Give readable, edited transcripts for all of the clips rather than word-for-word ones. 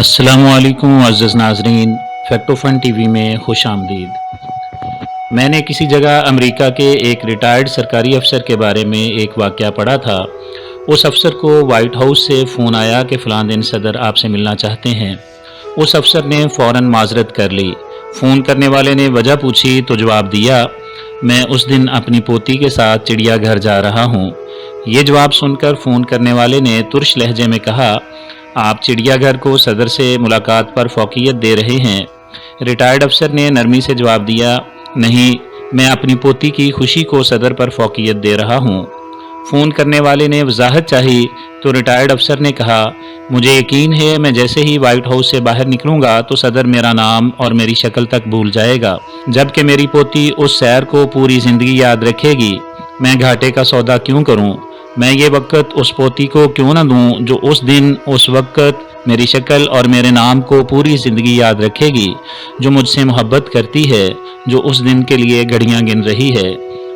अस्सलामुअलैकुम मुअज़्ज़ज़ नाज़रीन, fact fun TV में खुश आमदीद। मैंने किसी जगह अमेरिका के एक रिटायर्ड सरकारी अफसर के बारे में एक वाक़या पढ़ा था। उस अफसर को वाइट हाउस से फ़ोन आया कि फ़लाँ दिन सदर आपसे मिलना चाहते हैं। उस अफसर ने फ़ौरन माज़रत कर ली। फ़ोन करने वाले ने वजह पूछी तो जवाब दिया, मैं उस दिन अपनी पोती के साथ चिड़ियाघर जा रहा हूँ। ये जवाब सुनकर फ़ोन करने वाले ने तुर्श लहजे में कहा, आप चिड़ियाघर को सदर से मुलाकात पर फ़ौक़ियत दे रहे हैं। रिटायर्ड अफसर ने नरमी से जवाब दिया, नहीं, मैं अपनी पोती की खुशी को सदर पर फ़ौक़ियत दे रहा हूँ। फ़ोन करने वाले ने वजाहत चाही तो रिटायर्ड अफसर ने कहा, मुझे यकीन है मैं जैसे ही वाइट हाउस से बाहर निकलूँगा तो सदर मेरा नाम और मेरी शक्ल तक भूल जाएगा, जबकि मेरी पोती उस सैर को पूरी ज़िंदगी याद रखेगी। मैं घाटे का सौदा क्यों करूँ? मैं ये वक़्त उस पोती को क्यों न दूँ जो उस दिन उस वक़्त मेरी शक्ल और मेरे नाम को पूरी ज़िंदगी याद रखेगी, जो मुझसे मोहब्बत करती है, जो उस दिन के लिए घड़ियाँ गिन रही है।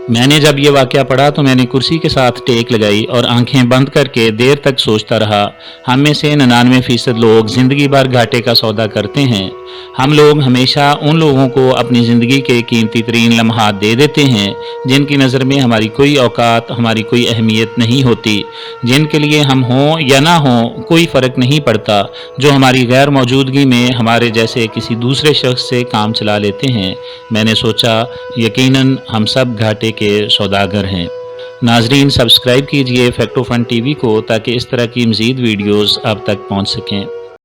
मैंने जब ये वाक़या पढ़ा तो मैंने कुर्सी के साथ टेक लगाई और आंखें बंद करके देर तक सोचता रहा। हम में से 99% लोग ज़िंदगी भर घाटे का सौदा करते हैं। हम लोग हमेशा उन लोगों को अपनी ज़िंदगी के कीमती तरीन लम्हात दे देते हैं जिनकी नज़र में हमारी कोई औकात, हमारी कोई अहमियत नहीं होती, जिनके लिए हम हों या ना हों कोई फ़र्क नहीं पड़ता, जो हमारी गैर मौजूदगी में हमारे जैसे किसी दूसरे शख्स से काम चला लेते हैं। मैंने सोचा, यकीनन हम सब घाटे के सौदागर हैं। नाजरीन, सब्सक्राइब कीजिए फैक्ट फन टीवी को ताकि इस तरह की मज़ीद वीडियोज़ आप तक पहुँच सकें।